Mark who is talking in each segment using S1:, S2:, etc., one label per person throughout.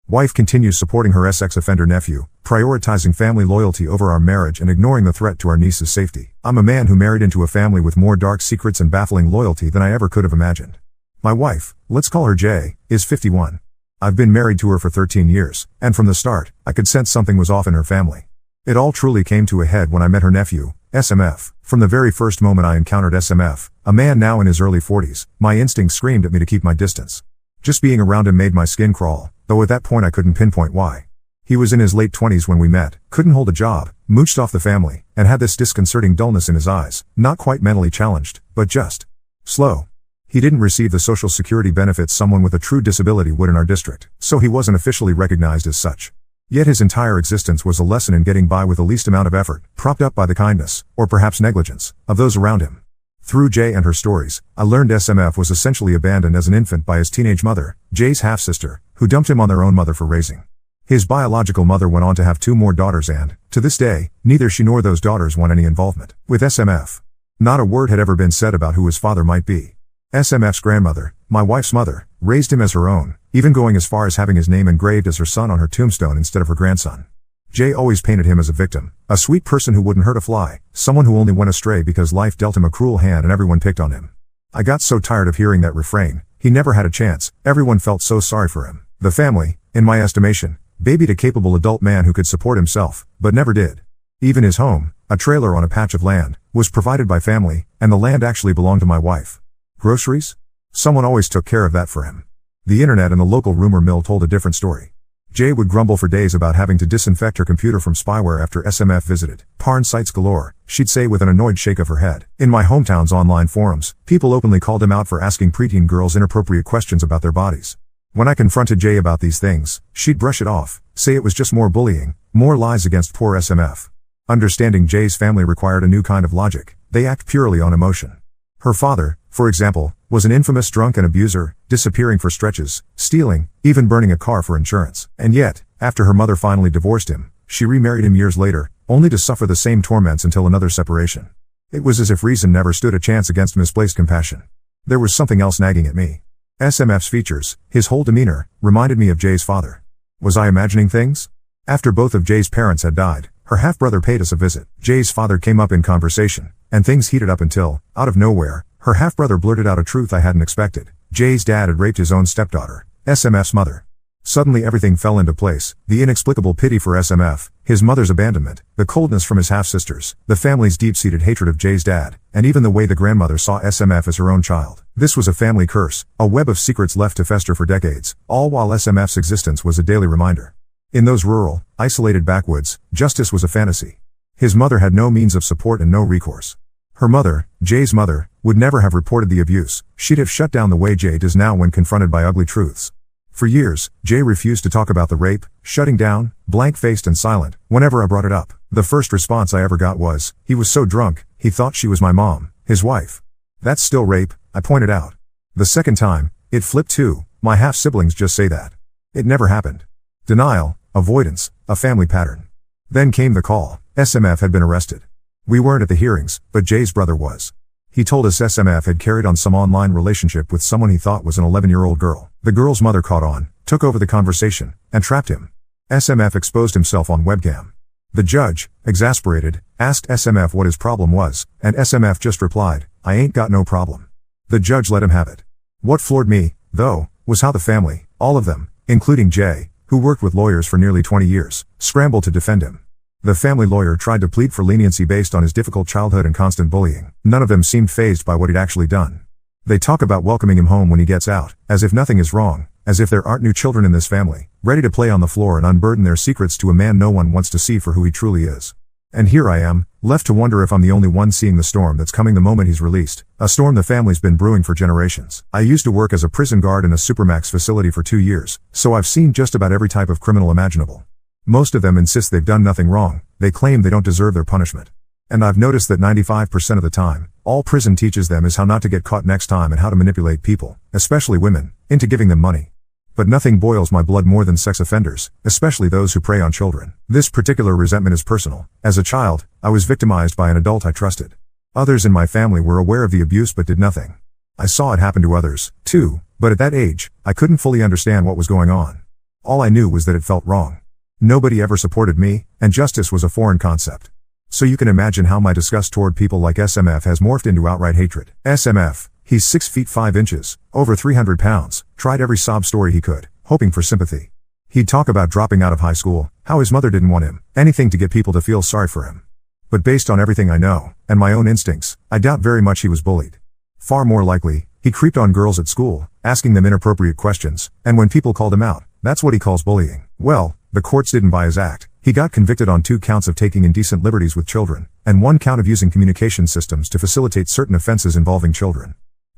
S1: Wife continues supporting her ex-offender nephew, prioritizing family loyalty over our marriage and ignoring the threat to our niece's safety. I'm a man who married into a family with more dark secrets and baffling loyalty than I ever could have imagined. My wife, let's call her Jay, is 51. I've been married to her for 13 years, and from the start, I could sense something was off in her family. It all truly came to a head when I met her nephew, SMF. From the very first moment I encountered SMF, a man now in his early 40s, my instinct screamed at me to keep my distance. Just being around him made my skin crawl, though at that point I couldn't pinpoint why. He was in his late 20s when we met, couldn't hold a job, mooched off the family, and had this disconcerting dullness in his eyes, not quite mentally challenged, but just slow. He didn't receive the social security benefits someone with a true disability would in our district, so he wasn't officially recognized as such. Yet his entire existence was a lesson in getting by with the least amount of effort, propped up by the kindness, or perhaps negligence, of those around him. Through Jay and her stories, I learned SMF was essentially abandoned as an infant by his teenage mother, Jay's half-sister, who dumped him on their own mother for raising. His biological mother went on to have 2 more daughters and, to this day, neither she nor those daughters want any involvement with SMF. Not a word had ever been said about who his father might be. SMF's grandmother, my wife's mother, raised him as her own, even going as far as having his name engraved as her son on her tombstone instead of her grandson. Jay always painted him as a victim, a sweet person who wouldn't hurt a fly, someone who only went astray because life dealt him a cruel hand and everyone picked on him. I got so tired of hearing that refrain. He never had a chance, everyone felt so sorry for him. The family, in my estimation, babied a capable adult man who could support himself, but never did. Even his home, a trailer on a patch of land, was provided by family, and the land actually belonged to my wife. Groceries? Someone always took care of that for him. The internet and the local rumor mill told a different story. Jay would grumble for days about having to disinfect her computer from spyware after SMF visited. Porn sites galore, she'd say with an annoyed shake of her head. In my hometown's online forums, people openly called him out for asking preteen girls inappropriate questions about their bodies. When I confronted Jay about these things, she'd brush it off, say it was just more bullying, more lies against poor SMF. Understanding Jay's family required a new kind of logic. They act purely on emotion. Her father, for example, was an infamous drunk and abuser, disappearing for stretches, stealing, even burning a car for insurance. And yet, after her mother finally divorced him, she remarried him years later, only to suffer the same torments until another separation. It was as if reason never stood a chance against misplaced compassion. There was something else nagging at me. SMF's features, his whole demeanor, reminded me of Jay's father. Was I imagining things? After both of Jay's parents had died, her half-brother paid us a visit. Jay's father came up in conversation, and things heated up until, out of nowhere, her half-brother blurted out a truth I hadn't expected. Jay's dad had raped his own stepdaughter, SMF's mother. Suddenly everything fell into place, the inexplicable pity for SMF, his mother's abandonment, the coldness from his half-sisters, the family's deep-seated hatred of Jay's dad, and even the way the grandmother saw SMF as her own child. This was a family curse, a web of secrets left to fester for decades, all while SMF's existence was a daily reminder. In those rural, isolated backwoods, justice was a fantasy. His mother had no means of support and no recourse. Her mother, Jay's mother, would never have reported the abuse. She'd have shut down the way Jay does now when confronted by ugly truths. For years, Jay refused to talk about the rape, shutting down, blank-faced and silent, whenever I brought it up. The first response I ever got was, he was so drunk, he thought she was my mom, his wife. That's still rape, I pointed out. The second time, it flipped too. My half-siblings just say that. It never happened. Denial, avoidance, a family pattern. Then came the call. SMF had been arrested. We weren't at the hearings, but Jay's brother was. He told us SMF had carried on some online relationship with someone he thought was an 11-year-old girl. The girl's mother caught on, took over the conversation, and trapped him. SMF exposed himself on webcam. The judge, exasperated, asked SMF what his problem was, and SMF just replied, I ain't got no problem. The judge let him have it. What floored me, though, was how the family, all of them, including Jay, who worked with lawyers for nearly 20 years, scrambled to defend him. The family lawyer tried to plead for leniency based on his difficult childhood and constant bullying. None of them seemed fazed by what he'd actually done. They talk about welcoming him home when he gets out, as if nothing is wrong, as if there aren't new children in this family, ready to play on the floor and unburden their secrets to a man no one wants to see for who he truly is. And here I am, left to wonder if I'm the only one seeing the storm that's coming the moment he's released, a storm the family's been brewing for generations. I used to work as a prison guard in a supermax facility for 2 years, so I've seen just about every type of criminal imaginable. Most of them insist they've done nothing wrong, they claim they don't deserve their punishment. And I've noticed that 95% of the time, all prison teaches them is how not to get caught next time and how to manipulate people, especially women, into giving them money. But nothing boils my blood more than sex offenders, especially those who prey on children. This particular resentment is personal. As a child, I was victimized by an adult I trusted. Others in my family were aware of the abuse but did nothing. I saw it happen to others, too, but at that age, I couldn't fully understand what was going on. All I knew was that it felt wrong. Nobody ever supported me, and justice was a foreign concept. So you can imagine how my disgust toward people like SMF has morphed into outright hatred. SMF, he's 6 feet 5 inches, over 300 pounds, tried every sob story he could, hoping for sympathy. He'd talk about dropping out of high school, how his mother didn't want him, anything to get people to feel sorry for him. But based on everything I know, and my own instincts, I doubt very much he was bullied. Far more likely, he creeped on girls at school, asking them inappropriate questions, and when people called him out, that's what he calls bullying. Well, the courts didn't buy his act. He got convicted on 2 counts of taking indecent liberties with children, and 1 count of using communication systems to facilitate certain offenses involving children.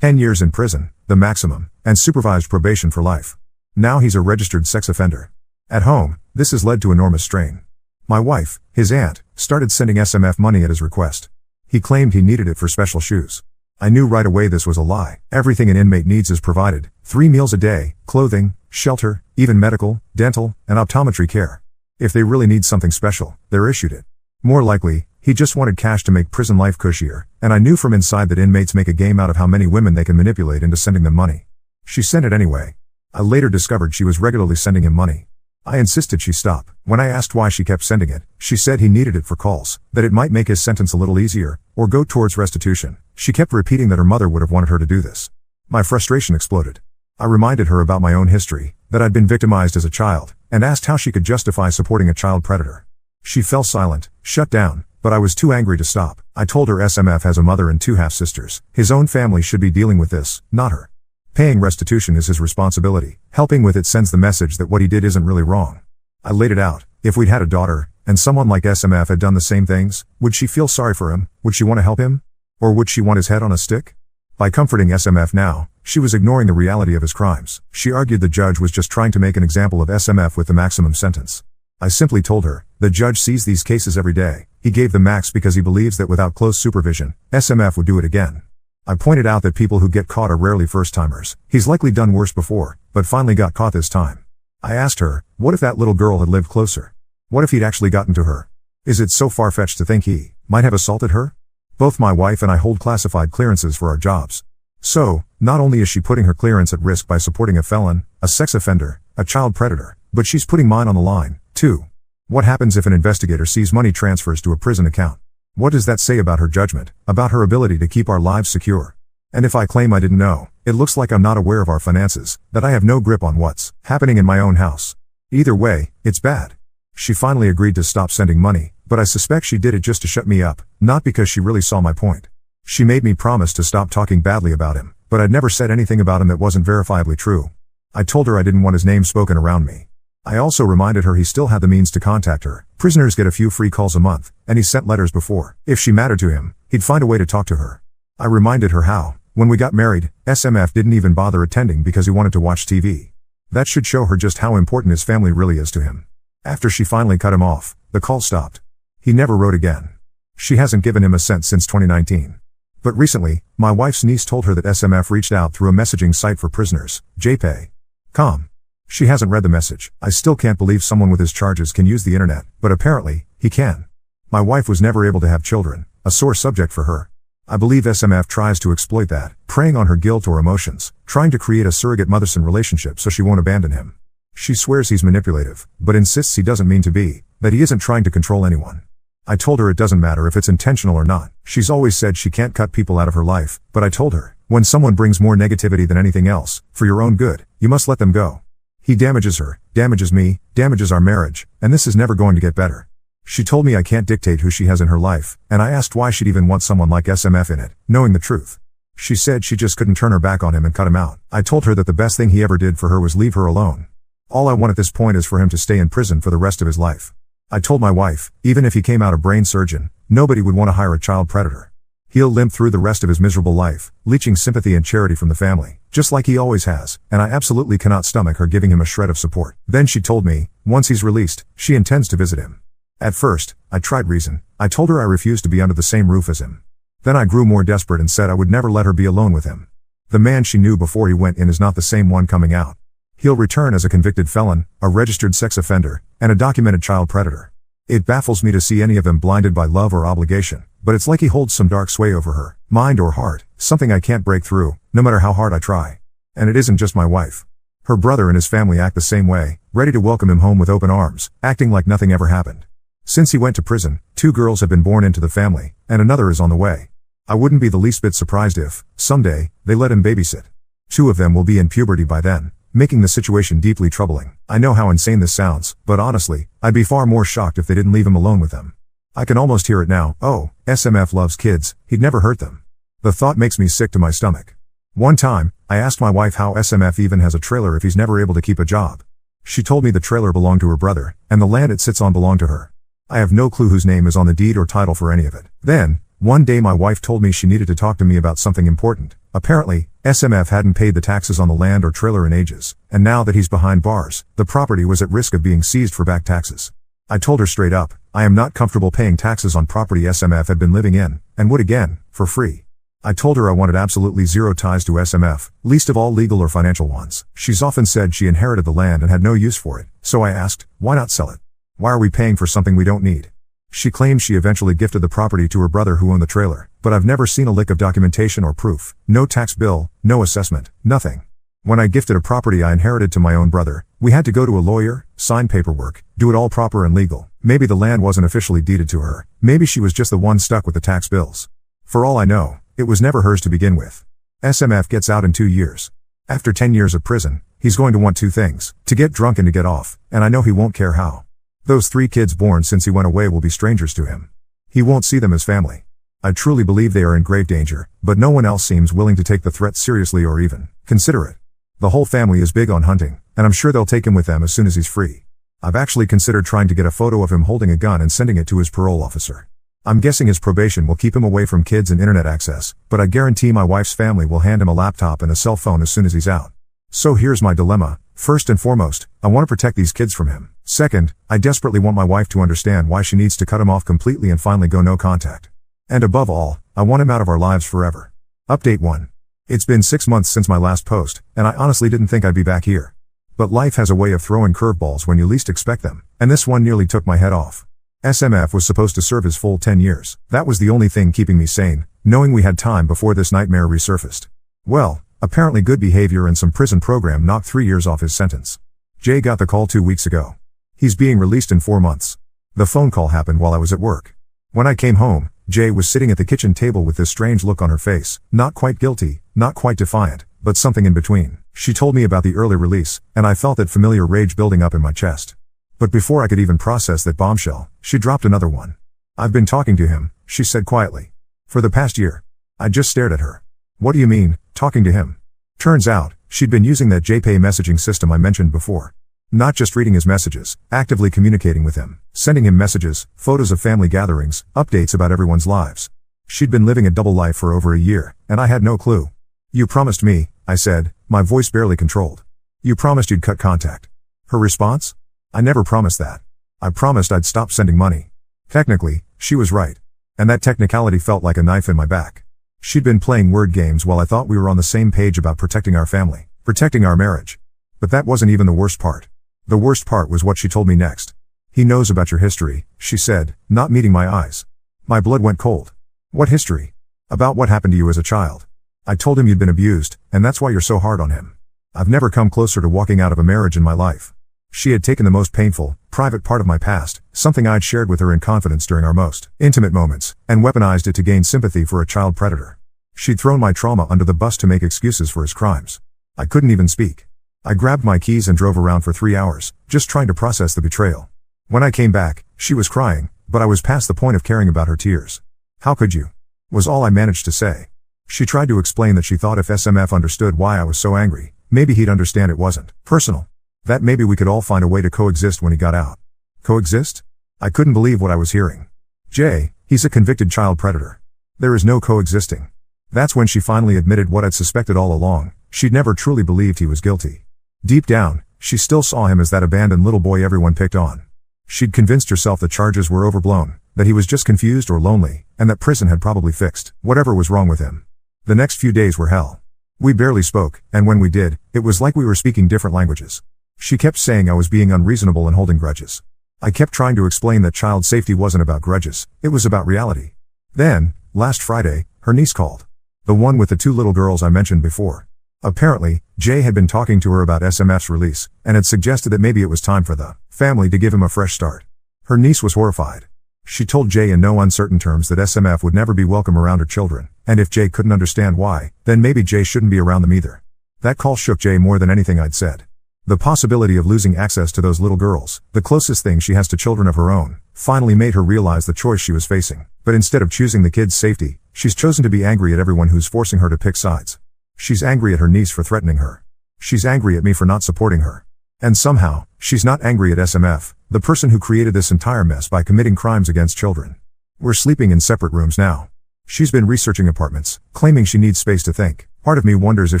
S1: 10 years in prison, the maximum, and supervised probation for life. Now he's a registered sex offender. At home, this has led to enormous strain. My wife, his aunt, started sending SMF money at his request. He claimed he needed it for special shoes. I knew right away this was a lie. Everything an inmate needs is provided: 3 meals a day, clothing, shelter, even medical, dental, and optometry care. If they really need something special, they're issued it. More likely, he just wanted cash to make prison life cushier, and I knew from inside that inmates make a game out of how many women they can manipulate into sending them money. She sent it anyway. I later discovered she was regularly sending him money. I insisted she stop. When I asked why she kept sending it, she said he needed it for calls, that it might make his sentence a little easier, or go towards restitution. She kept repeating that her mother would have wanted her to do this. My frustration exploded. I reminded her about my own history, that I'd been victimized as a child, and asked how she could justify supporting a child predator. She fell silent, shut down, but I was too angry to stop. I told her SMF has a mother and 2 half-sisters. His own family should be dealing with this, not her. Paying restitution is his responsibility. Helping with it sends the message that what he did isn't really wrong. I laid it out. If we'd had a daughter, and someone like SMF had done the same things, would she feel sorry for him? Would she want to help him? Or would she want his head on a stick? By comforting SMF now, she was ignoring the reality of his crimes. She argued the judge was just trying to make an example of SMF with the maximum sentence. I simply told her, the judge sees these cases every day. He gave the max because he believes that without close supervision, SMF would do it again. I pointed out that people who get caught are rarely first-timers. He's likely done worse before, but finally got caught this time. I asked her, what if that little girl had lived closer? What if he'd actually gotten to her? Is it so far-fetched to think he might have assaulted her? Both my wife and I hold classified clearances for our jobs. So, not only is she putting her clearance at risk by supporting a felon, a sex offender, a child predator, but she's putting mine on the line, too. What happens if an investigator sees money transfers to a prison account? What does that say about her judgment, about her ability to keep our lives secure? And if I claim I didn't know, it looks like I'm not aware of our finances, that I have no grip on what's happening in my own house. Either way, it's bad. She finally agreed to stop sending money, but I suspect she did it just to shut me up, not because she really saw my point. She made me promise to stop talking badly about him, but I'd never said anything about him that wasn't verifiably true. I told her I didn't want his name spoken around me. I also reminded her he still had the means to contact her. Prisoners get a few free calls a month, and he sent letters before. If she mattered to him, he'd find a way to talk to her. I reminded her how, when we got married, SMF didn't even bother attending because he wanted to watch TV. That should show her just how important his family really is to him. After she finally cut him off, the call stopped. He never wrote again. She hasn't given him a cent since 2019. But recently, my wife's niece told her that SMF reached out through a messaging site for prisoners, JPay.com. She hasn't read the message. I still can't believe someone with his charges can use the internet, but apparently, he can. My wife was never able to have children, a sore subject for her. I believe SMF tries to exploit that, preying on her guilt or emotions, trying to create a surrogate mother-son relationship so she won't abandon him. She swears he's manipulative, but insists he doesn't mean to be, that he isn't trying to control anyone. I told her it doesn't matter if it's intentional or not. She's always said she can't cut people out of her life, but I told her, when someone brings more negativity than anything else, for your own good, you must let them go. He damages her, damages me, damages our marriage, and this is never going to get better. She told me I can't dictate who she has in her life, and I asked why she'd even want someone like SMF in it, knowing the truth. She said she just couldn't turn her back on him and cut him out. I told her that the best thing he ever did for her was leave her alone. All I want at this point is for him to stay in prison for the rest of his life. I told my wife, even if he came out a brain surgeon, nobody would want to hire a child predator. He'll limp through the rest of his miserable life, leeching sympathy and charity from the family, just like he always has, and I absolutely cannot stomach her giving him a shred of support. Then she told me, once he's released, she intends to visit him. At first, I tried reason. I told her I refused to be under the same roof as him. Then I grew more desperate and said I would never let her be alone with him. The man she knew before he went in is not the same one coming out. He'll return as a convicted felon, a registered sex offender, and a documented child predator. It baffles me to see any of them blinded by love or obligation, but it's like he holds some dark sway over her, mind or heart, something I can't break through, no matter how hard I try. And it isn't just my wife. Her brother and his family act the same way, ready to welcome him home with open arms, acting like nothing ever happened. Since he went to prison, 2 girls have been born into the family, and another is on the way. I wouldn't be the least bit surprised if, someday, they let him babysit. 2 of them will be in puberty by then, making the situation deeply troubling. I know how insane this sounds, but honestly, I'd be far more shocked if they didn't leave him alone with them. I can almost hear it now. Oh, SMF loves kids, he'd never hurt them. The thought makes me sick to my stomach. One time, I asked my wife how SMF even has a trailer if he's never able to keep a job. She told me the trailer belonged to her brother, and the land it sits on belonged to her. I have no clue whose name is on the deed or title for any of it. Then, one day my wife told me she needed to talk to me about something important. Apparently, SMF hadn't paid the taxes on the land or trailer in ages, and now that he's behind bars, the property was at risk of being seized for back taxes. I told her straight up, I am not comfortable paying taxes on property SMF had been living in, and would again, for free. I told her I wanted absolutely zero ties to SMF, least of all legal or financial ones. She's often said she inherited the land and had no use for it, so I asked, why not sell it? Why are we paying for something we don't need? She claims she eventually gifted the property to her brother who owned the trailer, but I've never seen a lick of documentation or proof. No tax bill, no assessment, nothing. When I gifted a property I inherited to my own brother, we had to go to a lawyer, sign paperwork, do it all proper and legal. Maybe the land wasn't officially deeded to her. Maybe she was just the one stuck with the tax bills. For all I know, it was never hers to begin with. SMF gets out in 2 years. After 10 years of prison, he's going to want 2 things, to get drunk and to get off, and I know he won't care how. Those 3 kids born since he went away will be strangers to him. He won't see them as family. I truly believe they are in grave danger, but no one else seems willing to take the threat seriously or even consider it. The whole family is big on hunting, and I'm sure they'll take him with them as soon as he's free. I've actually considered trying to get a photo of him holding a gun and sending it to his parole officer. I'm guessing his probation will keep him away from kids and internet access, but I guarantee my wife's family will hand him a laptop and a cell phone as soon as he's out. So here's my dilemma. First and foremost, I want to protect these kids from him. Second, I desperately want my wife to understand why she needs to cut him off completely and finally go no contact. And above all, I want him out of our lives forever. Update 1. It's been 6 months since my last post, and I honestly didn't think I'd be back here. But life has a way of throwing curveballs when you least expect them, and this one nearly took my head off. SMF was supposed to serve his full 10 years. That was the only thing keeping me sane, knowing we had time before this nightmare resurfaced. Well, apparently good behavior and some prison program knocked 3 years off his sentence. Jay got the call 2 weeks ago. He's being released in 4 months. The phone call happened while I was at work. When I came home, Jay was sitting at the kitchen table with this strange look on her face, not quite guilty, not quite defiant, but something in between. She told me about the early release, and I felt that familiar rage building up in my chest. But before I could even process that bombshell, she dropped another one. I've been talking to him, she said quietly. For the past year. I just stared at her. What do you mean, talking to him? Turns out, she'd been using that JPay messaging system I mentioned before. Not just reading his messages, actively communicating with him, sending him messages, photos of family gatherings, updates about everyone's lives. She'd been living a double life for over a year, and I had no clue. You promised me, I said, my voice barely controlled. You promised you'd cut contact. Her response? I never promised that. I promised I'd stop sending money. Technically, she was right. And that technicality felt like a knife in my back. She'd been playing word games while I thought we were on the same page about protecting our family, protecting our marriage. But that wasn't even the worst part. The worst part was what she told me next. He knows about your history, she said, not meeting my eyes. My blood went cold. What history? About what happened to you as a child. I told him you'd been abused, and that's why you're so hard on him. I've never come closer to walking out of a marriage in my life. She had taken the most painful, private part of my past, something I'd shared with her in confidence during our most intimate moments, and weaponized it to gain sympathy for a child predator. She'd thrown my trauma under the bus to make excuses for his crimes. I couldn't even speak. I grabbed my keys and drove around for 3 hours, just trying to process the betrayal. When I came back, she was crying, but I was past the point of caring about her tears. How could you? Was all I managed to say. She tried to explain that she thought if SMF understood why I was so angry, maybe he'd understand it wasn't personal. That maybe we could all find a way to coexist when he got out. Coexist? I couldn't believe what I was hearing. Jay, he's a convicted child predator. There is no coexisting. That's when she finally admitted what I'd suspected all along. She'd never truly believed he was guilty. Deep down, she still saw him as that abandoned little boy everyone picked on. She'd convinced herself the charges were overblown, that he was just confused or lonely, and that prison had probably fixed whatever was wrong with him. The next few days were hell. We barely spoke, and when we did, it was like we were speaking different languages. She kept saying I was being unreasonable and holding grudges. I kept trying to explain that child safety wasn't about grudges, it was about reality. Then, last Friday, her niece called. The one with the 2 little girls I mentioned before. Apparently, Jay had been talking to her about SMF's release, and had suggested that maybe it was time for the family to give him a fresh start. Her niece was horrified. She told Jay in no uncertain terms that SMF would never be welcome around her children, and if Jay couldn't understand why, then maybe Jay shouldn't be around them either. That call shook Jay more than anything I'd said. The possibility of losing access to those little girls, the closest thing she has to children of her own, finally made her realize the choice she was facing. But instead of choosing the kids' safety, she's chosen to be angry at everyone who's forcing her to pick sides. She's angry at her niece for threatening her. She's angry at me for not supporting her. And somehow, she's not angry at SMF, the person who created this entire mess by committing crimes against children. We're sleeping in separate rooms now. She's been researching apartments, claiming she needs space to think. Part of me wonders if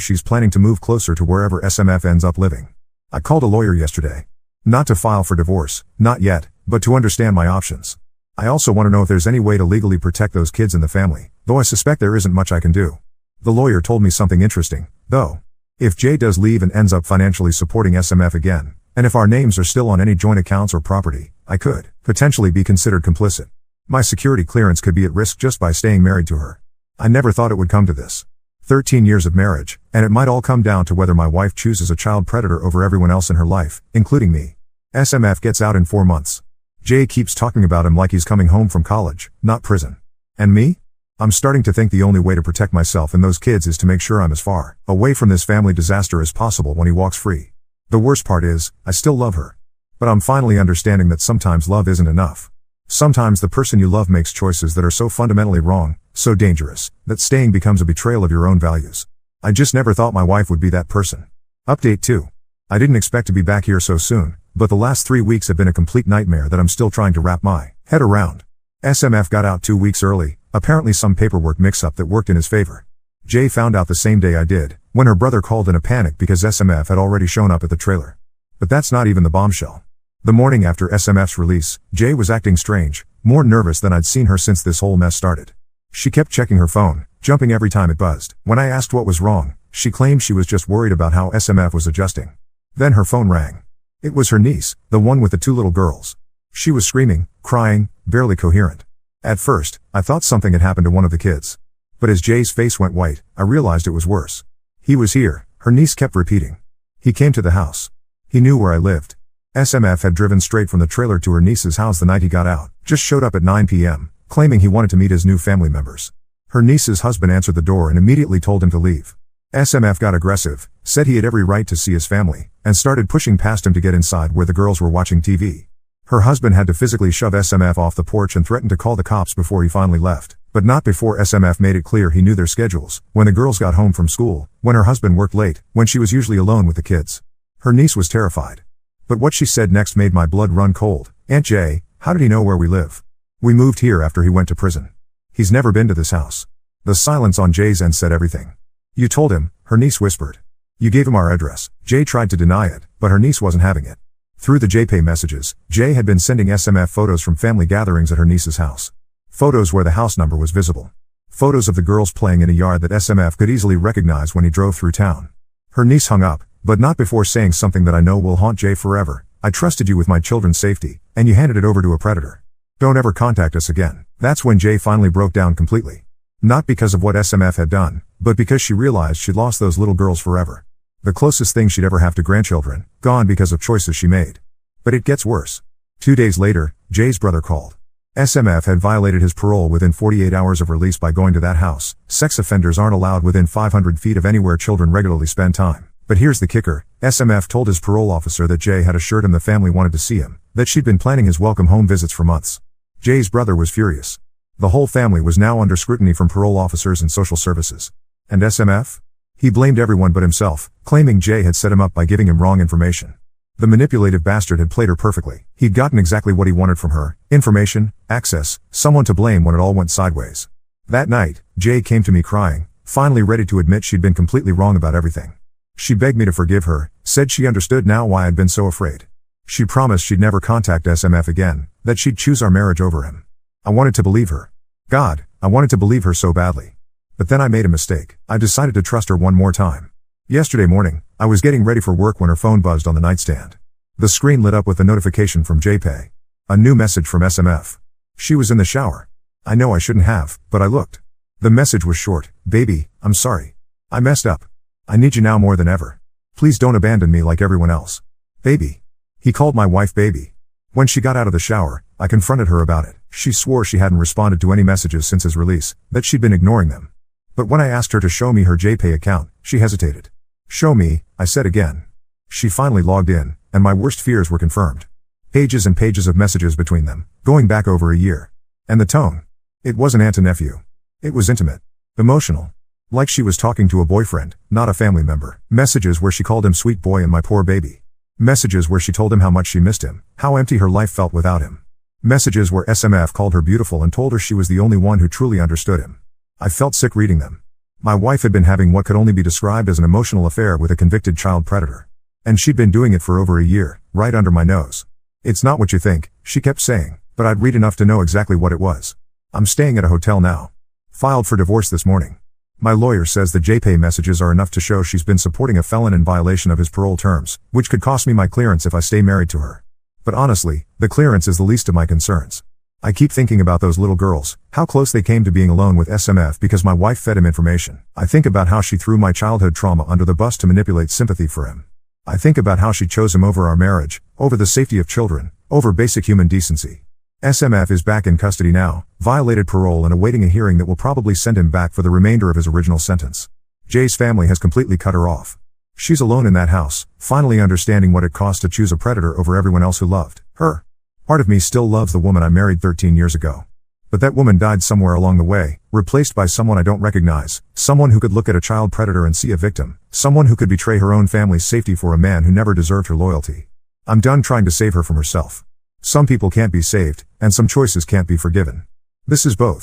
S1: she's planning to move closer to wherever SMF ends up living. I called a lawyer yesterday. Not to file for divorce, not yet, but to understand my options. I also want to know if there's any way to legally protect those kids in the family, though I suspect there isn't much I can do. The lawyer told me something interesting, though. If Jay does leave and ends up financially supporting SMF again, and if our names are still on any joint accounts or property, I could potentially be considered complicit. My security clearance could be at risk just by staying married to her. I never thought it would come to this. 13 years of marriage, and it might all come down to whether my wife chooses a child predator over everyone else in her life, including me. SMF gets out in 4 months. Jay keeps talking about him like he's coming home from college, not prison. And me? I'm starting to think the only way to protect myself and those kids is to make sure I'm as far away from this family disaster as possible when he walks free. The worst part is, I still love her. But I'm finally understanding that sometimes love isn't enough. Sometimes the person you love makes choices that are so fundamentally wrong, so dangerous, that staying becomes a betrayal of your own values. I just never thought my wife would be that person. Update 2. I didn't expect to be back here so soon, but the last 3 weeks have been a complete nightmare that I'm still trying to wrap my head around. SMF got out 2 weeks early, apparently some paperwork mix-up that worked in his favor. Jay found out the same day I did, when her brother called in a panic because SMF had already shown up at the trailer. But that's not even the bombshell. The morning after SMF's release, Jay was acting strange, more nervous than I'd seen her since this whole mess started. She kept checking her phone, jumping every time it buzzed. When I asked what was wrong, she claimed she was just worried about how SMF was adjusting. Then her phone rang. It was her niece, the one with the 2 little girls. She was screaming, crying, barely coherent. At first, I thought something had happened to one of the kids. But as Jay's face went white, I realized it was worse. He was here, her niece kept repeating. He came to the house. He knew where I lived. SMF had driven straight from the trailer to her niece's house the night he got out, just showed up at 9 p.m., claiming he wanted to meet his new family members. Her niece's husband answered the door and immediately told him to leave. SMF got aggressive, said he had every right to see his family, and started pushing past him to get inside where the girls were watching TV. Her husband had to physically shove SMF off the porch and threatened to call the cops before he finally left, but not before SMF made it clear he knew their schedules, when the girls got home from school, when her husband worked late, when she was usually alone with the kids. Her niece was terrified. But what she said next made my blood run cold. Aunt Jay, how did he know where we live? We moved here after he went to prison. He's never been to this house. The silence on Jay's end said everything. You told him, her niece whispered. You gave him our address. Jay tried to deny it, but her niece wasn't having it. Through the JPay messages, Jay had been sending SMF photos from family gatherings at her niece's house. Photos where the house number was visible. Photos of the girls playing in a yard that SMF could easily recognize when he drove through town. Her niece hung up, but not before saying something that I know will haunt Jay forever. I trusted you with my children's safety, and you handed it over to a predator. Don't ever contact us again. That's when Jay finally broke down completely. Not because of what SMF had done, but because she realized she'd lost those little girls forever. The closest thing she'd ever have to grandchildren, gone because of choices she made. But it gets worse. 2 days later, Jay's brother called. SMF had violated his parole within 48 hours of release by going to that house. Sex offenders aren't allowed within 500 feet of anywhere children regularly spend time. But here's the kicker, SMF told his parole officer that Jay had assured him the family wanted to see him, that she'd been planning his welcome home visits for months. Jay's brother was furious. The whole family was now under scrutiny from parole officers and social services. And SMF? He blamed everyone but himself, claiming Jay had set him up by giving him wrong information. The manipulative bastard had played her perfectly. He'd gotten exactly what he wanted from her, information, access, someone to blame when it all went sideways. That night, Jay came to me crying, finally ready to admit she'd been completely wrong about everything. She begged me to forgive her, said she understood now why I'd been so afraid. She promised she'd never contact SMF again, that she'd choose our marriage over him. I wanted to believe her. God, I wanted to believe her so badly. But then I made a mistake. I decided to trust her one more time. Yesterday morning, I was getting ready for work when her phone buzzed on the nightstand. The screen lit up with a notification from JPay. A new message from SMF. She was in the shower. I know I shouldn't have, but I looked. The message was short. Baby, I'm sorry. I messed up. I need you now more than ever. Please don't abandon me like everyone else. Baby. He called my wife baby. When she got out of the shower, I confronted her about it. She swore she hadn't responded to any messages since his release, that she'd been ignoring them. But when I asked her to show me her JPay account, she hesitated. Show me, I said again. She finally logged in, and my worst fears were confirmed. Pages and pages of messages between them, going back over a year. And the tone. It wasn't aunt to nephew. It was intimate. Emotional. Like she was talking to a boyfriend, not a family member. Messages where she called him sweet boy and my poor baby. Messages where she told him how much she missed him, how empty her life felt without him. Messages where SMF called her beautiful and told her she was the only one who truly understood him. I felt sick reading them. My wife had been having what could only be described as an emotional affair with a convicted child predator. And she'd been doing it for over a year, right under my nose. It's not what you think, she kept saying, but I'd read enough to know exactly what it was. I'm staying at a hotel now. Filed for divorce this morning. My lawyer says the JPay messages are enough to show she's been supporting a felon in violation of his parole terms, which could cost me my clearance if I stay married to her. But honestly, the clearance is the least of my concerns. I keep thinking about those little girls, how close they came to being alone with SMF because my wife fed him information. I think about how she threw my childhood trauma under the bus to manipulate sympathy for him. I think about how she chose him over our marriage, over the safety of children, over basic human decency. SMF is back in custody now, violated parole and awaiting a hearing that will probably send him back for the remainder of his original sentence. Jay's family has completely cut her off. She's alone in that house, finally understanding what it costs to choose a predator over everyone else who loved her. Part of me still loves the woman I married 13 years ago. But that woman died somewhere along the way, replaced by someone I don't recognize, someone who could look at a child predator and see a victim, someone who could betray her own family's safety for a man who never deserved her loyalty. I'm done trying to save her from herself. Some people can't be saved, and some choices can't be forgiven. This is both.